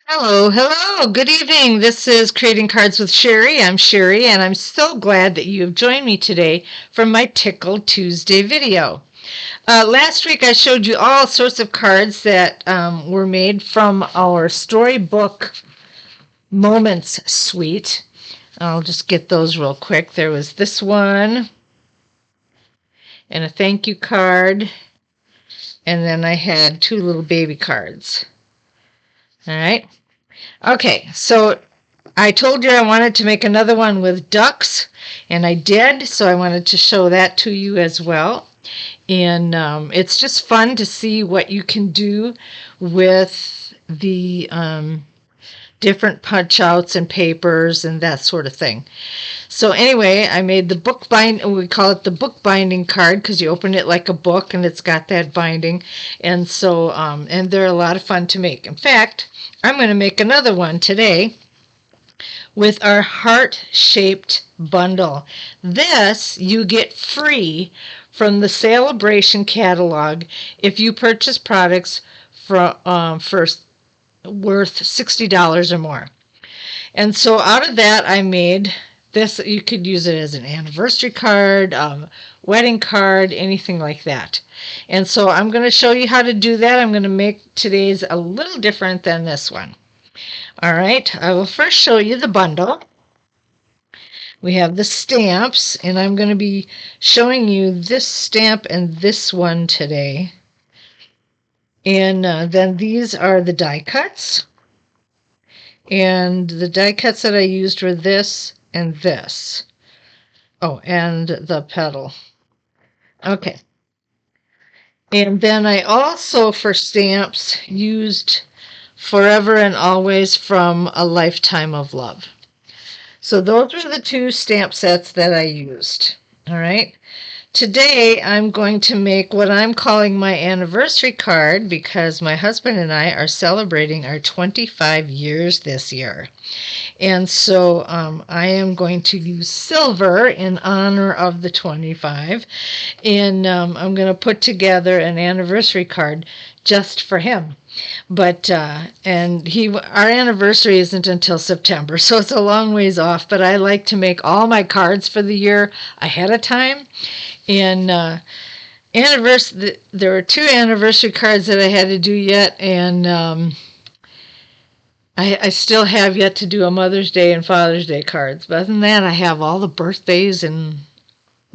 Hello, hello, good evening. This is Creating Cards with Sherry. I'm Sherry, and I'm so glad that you have joined me today for my Tickled Tuesday video. Last week I showed you all sorts of cards that were made from our Storybook Moments suite. I'll just get those real quick. There was this one, and a thank you card, and then I had two little baby cards. All right. Okay, so I told you I wanted to make another one with ducks, and I did, so I wanted to show that to you as well. And it's just fun to see what you can do with the different punch outs and papers and that sort of thing. So anyway, I made the we call it the book binding card because you open it like a book and it's got that binding. And so, and they're a lot of fun to make. In fact, I'm going to make another one today with our heart-shaped bundle. This you get free from the Celebration catalog if you purchase products for worth $60 or more. And so out of that, I made this. You could use it as an anniversary card, wedding card, anything like that. And so I'm going to show you how to do that. I'm going to make today's a little different than this one. All right, I will first show you the bundle. We have the stamps, and I'm going to be showing you this stamp and this one today. And then these are the die cuts. And the die cuts that I used were this and this. Oh, and the petal. Okay. And then I also, for stamps, used Forever and Always from A Lifetime of Love. So those are the two stamp sets that I used. All right. Today I'm going to make what I'm calling my anniversary card because my husband and I are celebrating our 25 years this year. And so I am going to use silver in honor of the 25. And I'm going to put together an anniversary card just for him. But and our anniversary isn't until September, so it's a long ways off. But I like to make all my cards for the year ahead of time. And there were two anniversary cards that I had to do yet, and I still have yet to do a Mother's Day and Father's Day cards. But other than that, I have all the birthdays and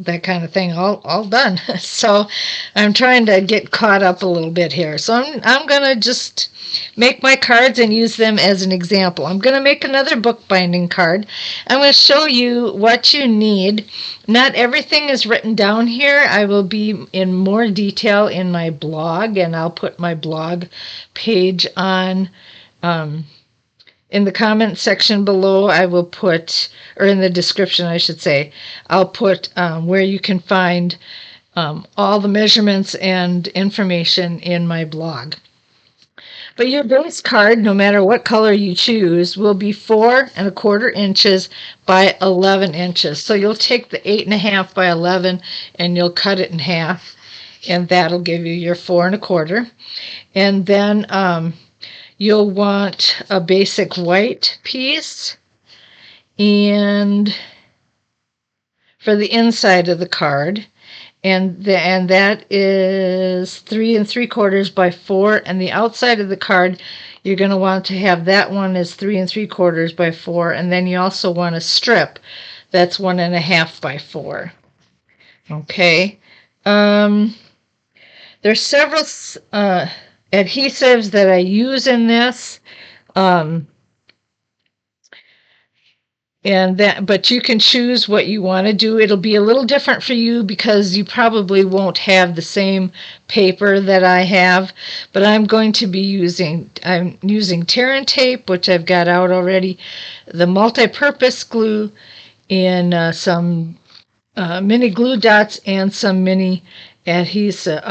that kind of thing all done. So I'm trying to get caught up a little bit here. So I'm going to just make my cards and use them as an example. I'm going to make another bookbinding card. I'm going to show you what you need. Not everything is written down here. I will be in more detail in my blog, and I'll put my blog page on in the comment section below. I will put, or in the description, I should say, I'll put where you can find all the measurements and information in my blog. But your base card, no matter what color you choose, will be 4¼ inches by 11 inches. So you'll take the 8½ by 11 and you'll cut it in half, and that'll give you your 4¼ And then you'll want a basic white piece, and for the inside of the card, and that is 3¾ by 4. And the outside of the card, you're going to want to have that one is 3¾ by 4, and then you also want a strip that's 1½ by 4. Okay. There's several adhesives that I use in this, but you can choose what you want to do. It'll be a little different for you because you probably won't have the same paper that I have, but I'm using tear and tape, which I've got out already, the multi-purpose glue, and some mini glue dots, and some mini adhesive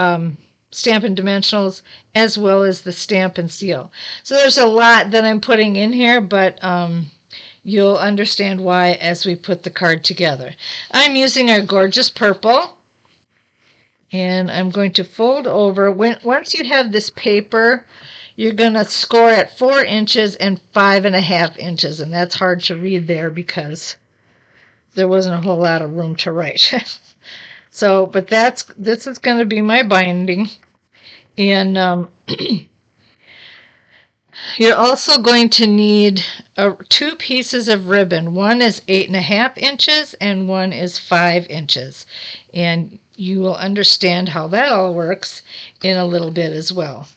Stampin' Dimensionals, as well as the stamp and seal. So there's a lot that I'm putting in here, but you'll understand why as we put the card together. I'm using our gorgeous purple, and I'm going to fold over. Once you have this paper you're going to score at 4 inches and 5.5 inches. And that's hard to read there because there wasn't a whole lot of room to write. So, but this is going to be my binding. And you're also going to need 2 pieces of ribbon. One is 8.5 inches and one is 5 inches. And you will understand how that all works in a little bit as well.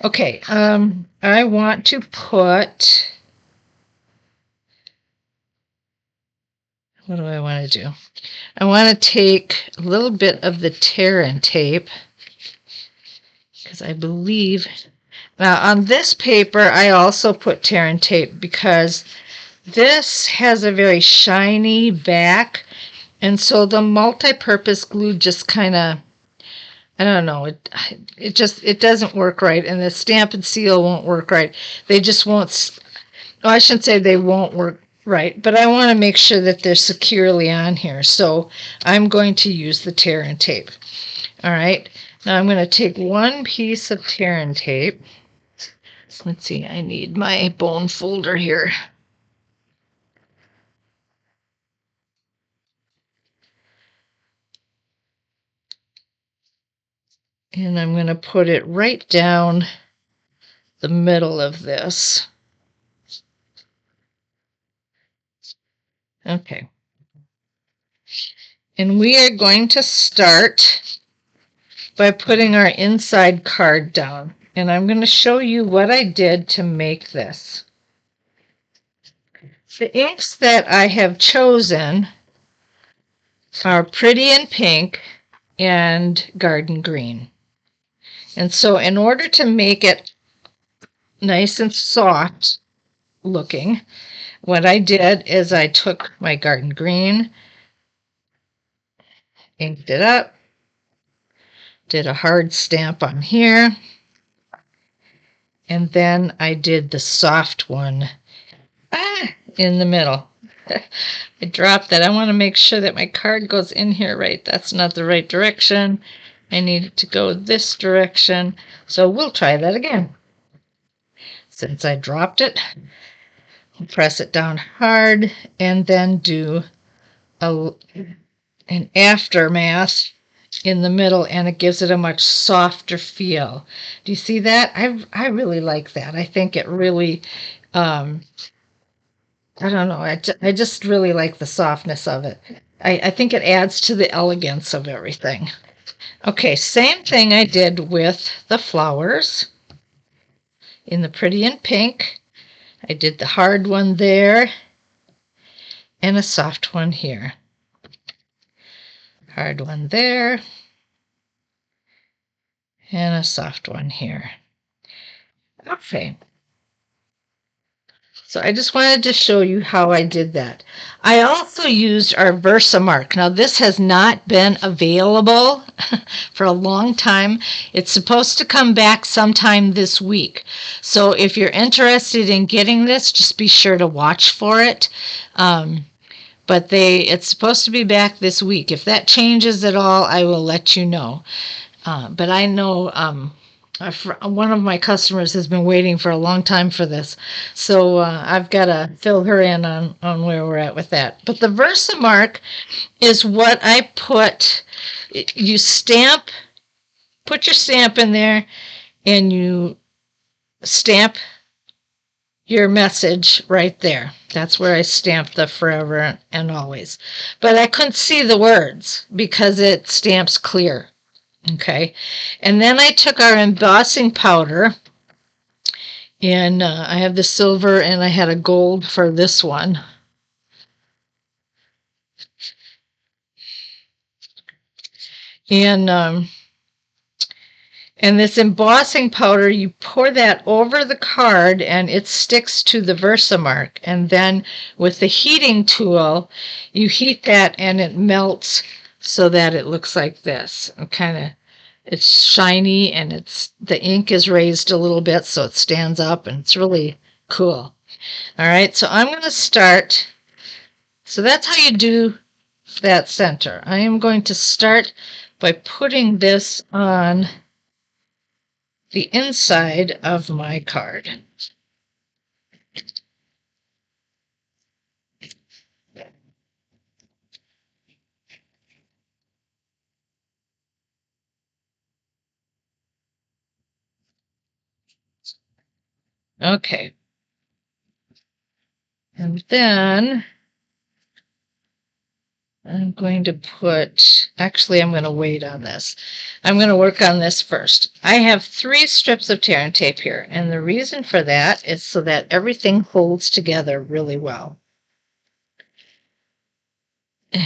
Okay, I want to put, what do I want to do? I want to take a little bit of the tear-in tape, because I believe, now on this paper I also put tear-in tape because this has a very shiny back, and so the multi-purpose glue just kind of, I don't know, it doesn't work right, and the stamp and seal won't work right. They just won't, oh, I shouldn't say they won't work right, but I want to make sure that they're securely on here, so I'm going to use the tear-in tape. All right, now I'm going to take 1 piece of tear-in tape. Let's see, I need my bone folder here. And I'm going to put it right down the middle of this. Okay. And we are going to start by putting our inside card down. And I'm going to show you what I did to make this. The inks that I have chosen are Pretty in Pink and Garden Green. And so in order to make it nice and soft looking, what I did is I took my Garden Green, inked it up, did a hard stamp on here, and then I did the soft one in the middle. I dropped that. I want to make sure that my card goes in here right. That's not the right direction. I need it to go this direction. So we'll try that again. Since I dropped it, we'll press it down hard and then do an aftermath in the middle, and it gives it a much softer feel. Do you see that? I really like that. I think it really, I don't know, I just really like the softness of it. I think it adds to the elegance of everything. Okay, same thing I did with the flowers in the Pretty in Pink. I did the hard one there and a soft one here. Hard one there and a soft one here. Okay. So I just wanted to show you how I did that. I also used our Versamark. Now this has not been available for a long time. It's supposed to come back sometime this week. So if you're interested in getting this, just be sure to watch for it. But it's supposed to be back this week. If that changes at all, I will let you know. But I know one of my customers has been waiting for a long time for this, so I've got to fill her in on where we're at with that. But the Versamark is what I put. You stamp, put your stamp in there, and you stamp your message right there. That's where I stamped the forever and always. But I couldn't see the words because it stamps clear. Okay, and then I took our embossing powder, and I have the silver and I had a gold for this one. And this embossing powder, you pour that over the card and it sticks to the Versamark. And then with the heating tool, you heat that and it melts so that it looks like this. It's shiny and the ink is raised a little bit so it stands up, and it's really cool. All right, so I'm going to start. So that's how you do that center. I am going to start by putting this on the inside of my card. Okay. And then I'm going to actually, I'm going to wait on this. I'm going to work on this first. I have 3 strips of tear and tape here, and the reason for that is so that everything holds together really well. And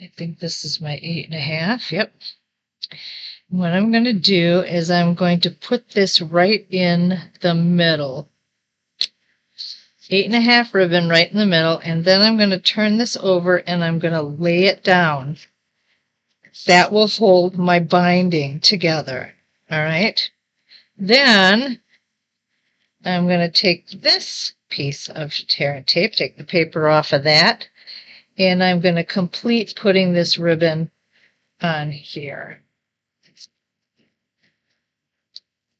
I think this is my 8.5. Yep. What I'm going to do is I'm going to put this right in the middle. 8.5 ribbon right in the middle, and then I'm going to turn this over and I'm going to lay it down. That will hold my binding together. All right. Then I'm going to take this piece of tear and tape, take the paper off of that, and I'm going to complete putting this ribbon on here.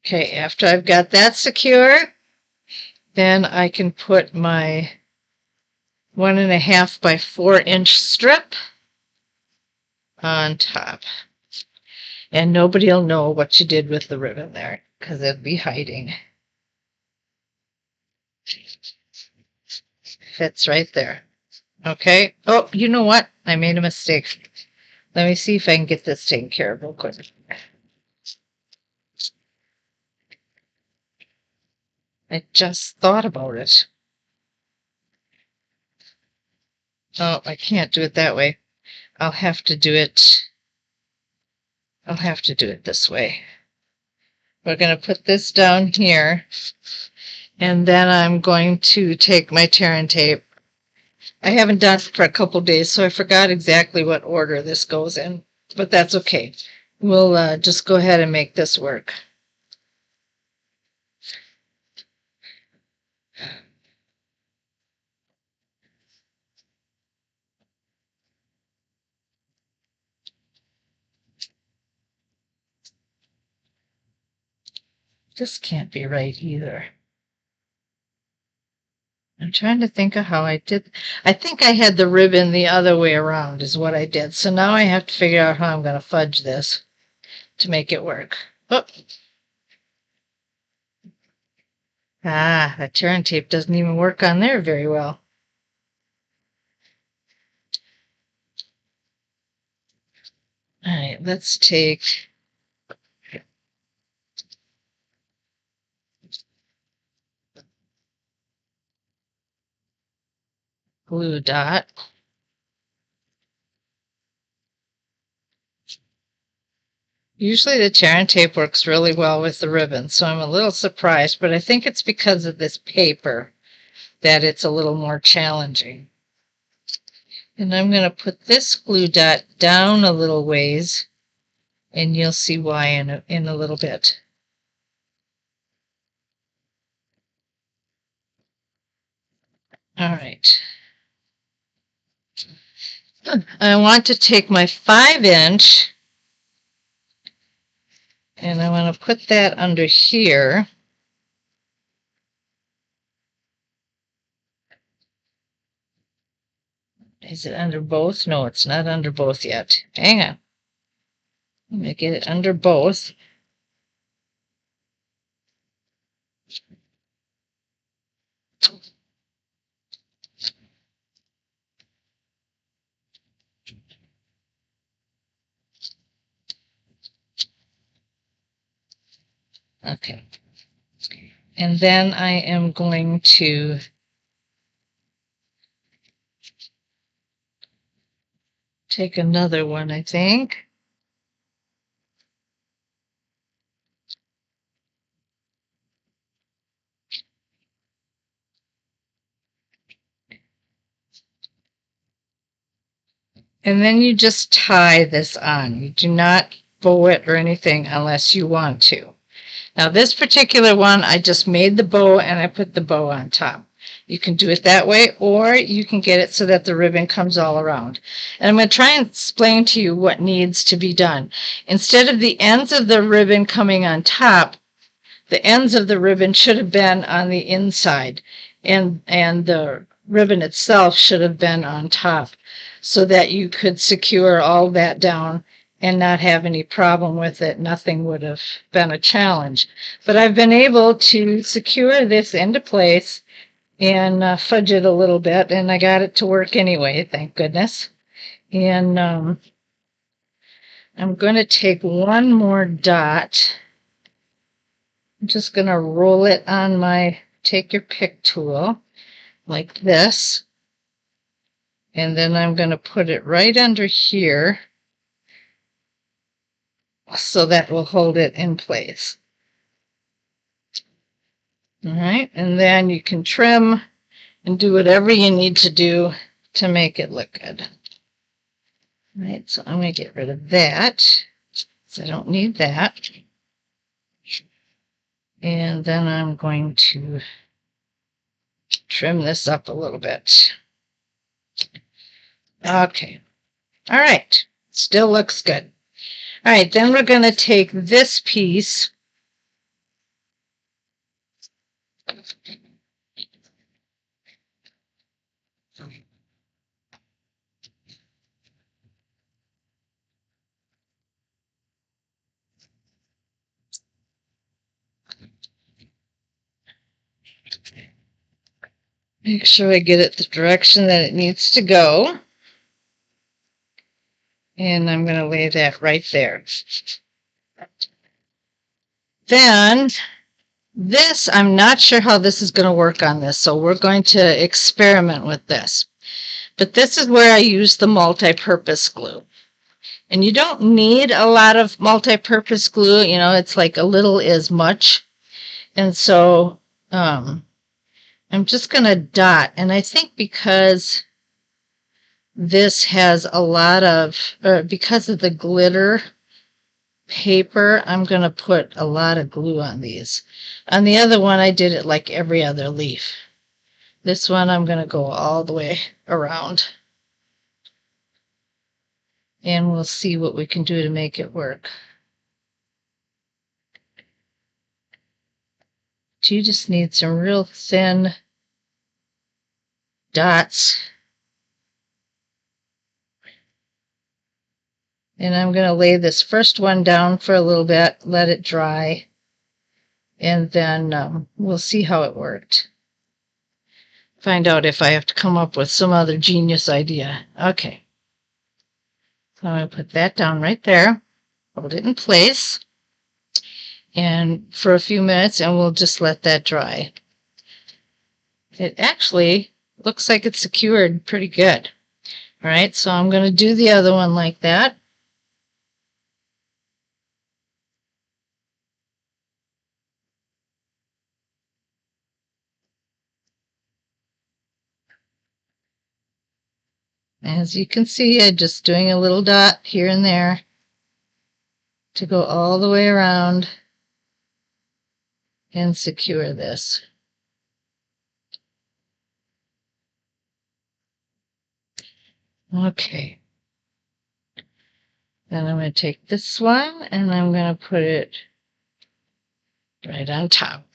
Okay, after I've got that secure, then I can put my 1.5 by 4-inch strip on top. And nobody will know what you did with the ribbon there because it'll be hiding. Fits right there. Okay. Oh, you know what? I made a mistake. Let me see if I can get this taken care of real quick. I just thought about it. Oh, I can't do it that way. I'll have to do it this way. We're going to put this down here, and then I'm going to take my tear and tape. I haven't done it for a couple days, so I forgot exactly what order this goes in, but that's okay. We'll just go ahead and make this work. This can't be right either. I'm trying to think of how I did. I think I had the ribbon the other way around is what I did. So now I have to figure out how I'm going to fudge this to make it work. Oh. Ah, that tear and tape doesn't even work on there very well. All right, let's take glue dot. Usually the tear and tape works really well with the ribbon, so I'm a little surprised, but I think it's because of this paper that it's a little more challenging. And I'm going to put this glue dot down a little ways, and you'll see why in a little bit. All right. I want to take my 5-inch and I want to put that under here. Is it under both? No, it's not under both yet. Hang on. I'm going to get it under both. Okay. And then I am going to take another one, I think. And then you just tie this on. You do not bow it or anything unless you want to. Now this particular one, I just made the bow and I put the bow on top. You can do it that way, or you can get it so that the ribbon comes all around. And I'm going to try and explain to you what needs to be done. Instead of the ends of the ribbon coming on top, the ends of the ribbon should have been on the inside, and the ribbon itself should have been on top, so that you could secure all that down and not have any problem with it. Nothing would have been a challenge. But I've been able to secure this into place and fudge it a little bit, and I got it to work anyway, thank goodness. And I'm going to take one more dot. I'm just going to roll it on my take your pick tool like this, and then I'm going to put it right under here so that will hold it in place. All right, and then you can trim and do whatever you need to do to make it look good. All right, so I'm going to get rid of that, so I don't need that. And then I'm going to trim this up a little bit. Okay. All right. Still looks good. All right, then we're going to take this piece make sure I get it the direction that it needs to go. And I'm going to lay that right there. Then this, I'm not sure how this is going to work on this, so we're going to experiment with this. But this is where I use the multi-purpose glue. And you don't need a lot of multi-purpose glue, you know, it's like a little is much. And so I'm just going to dot, and I think because this has a lot of, because of the glitter paper, I'm going to put a lot of glue on these. On the other one, I did it like every other leaf. This one, I'm going to go all the way around. And we'll see what we can do to make it work. You just need some real thin dots. And I'm going to lay this first one down for a little bit, let it dry, and then we'll see how it worked. Find out if I have to come up with some other genius idea. Okay. So I'm going to put that down right there, hold it in place, and for a few minutes, and we'll just let that dry. It actually looks like it's secured pretty good. All right, so I'm going to do the other one like that. As you can see, I'm just doing a little dot here and there to go all the way around and secure this. Okay. Then I'm going to take this one and I'm going to put it right on top.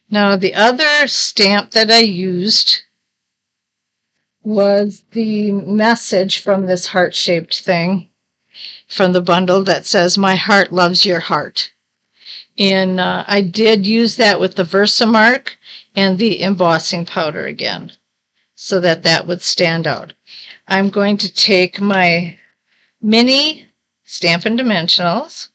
Now, the other stamp that I used was the message from this heart-shaped thing from the bundle that says, "My heart loves your heart." And I did use that with the Versamark and the embossing powder again, so that that would stand out. I'm going to take my mini Stampin' Dimensionals,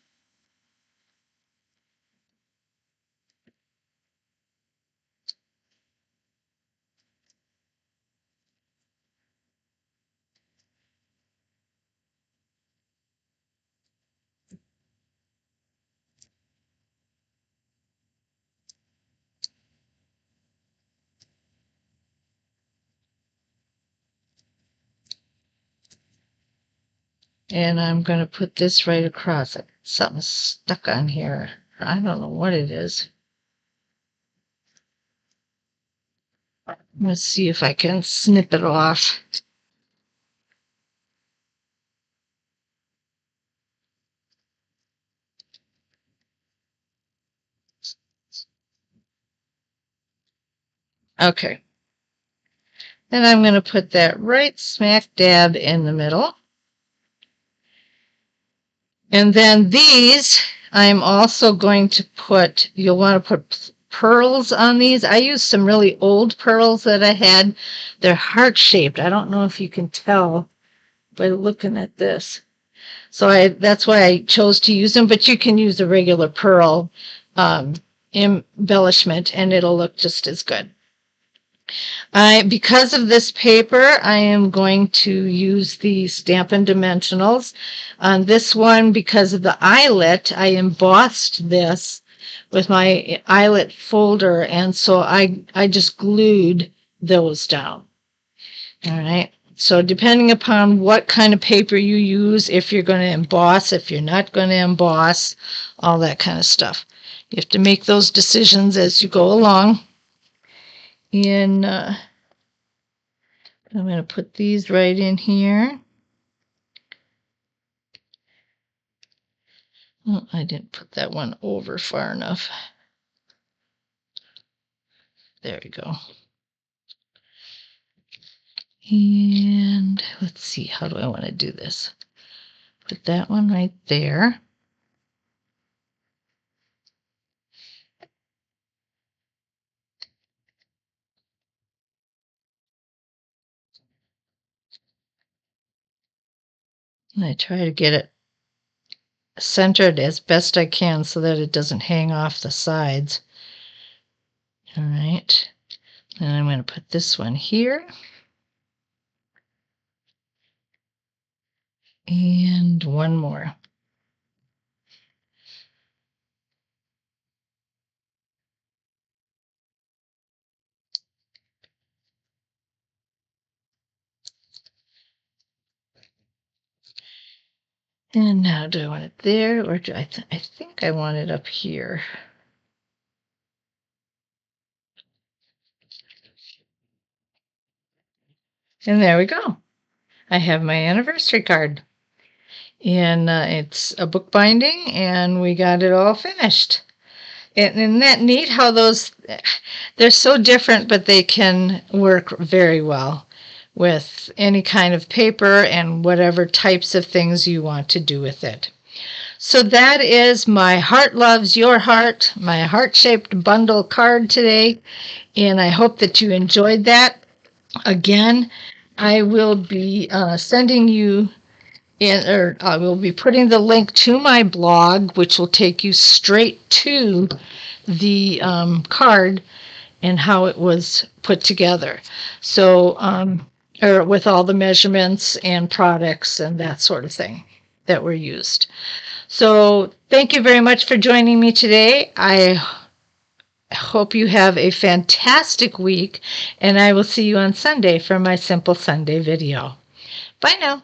and I'm going to put this right across it. Something's stuck on here. I don't know what it is. Let's see if I can snip it off. Okay. Then I'm going to put that right smack dab in the middle. And then these, I'm also going to put, you'll want to put pearls on these. I used some really old pearls that I had. They're heart-shaped. I don't know if you can tell by looking at this. So that's why I chose to use them, but you can use a regular pearl embellishment and it'll look just as good. Because of this paper, I am going to use the Stampin' Dimensionals. On this one, because of the eyelet, I embossed this with my eyelet folder, and so I just glued those down. All right. So depending upon what kind of paper you use, if you're going to emboss, if you're not going to emboss, all that kind of stuff. You have to make those decisions as you go along. And I'm going to put these right in here. Oh, I didn't put that one over far enough. There we go. And let's see, how do I want to do this? Put that one right there. And I try to get it centered as best I can so that it doesn't hang off the sides. All right. And I'm going to put this one here. And one more. And now do I want it there, or do I think I want it up here. And there we go. I have my anniversary card. And it's a bookbinding, and we got it all finished. And isn't that neat how they're so different, but they can work very well with any kind of paper and whatever types of things you want to do with it. So that is my Heart Loves Your Heart, my heart-shaped bundle card today, and I hope that you enjoyed that. Again, I will be sending you or I will be putting the link to my blog, which will take you straight to the card and how it was put together. So, or with all the measurements and products and that sort of thing that were used. So thank you very much for joining me today. I hope you have a fantastic week, and I will see you on Sunday for my Simple Sunday video. Bye now.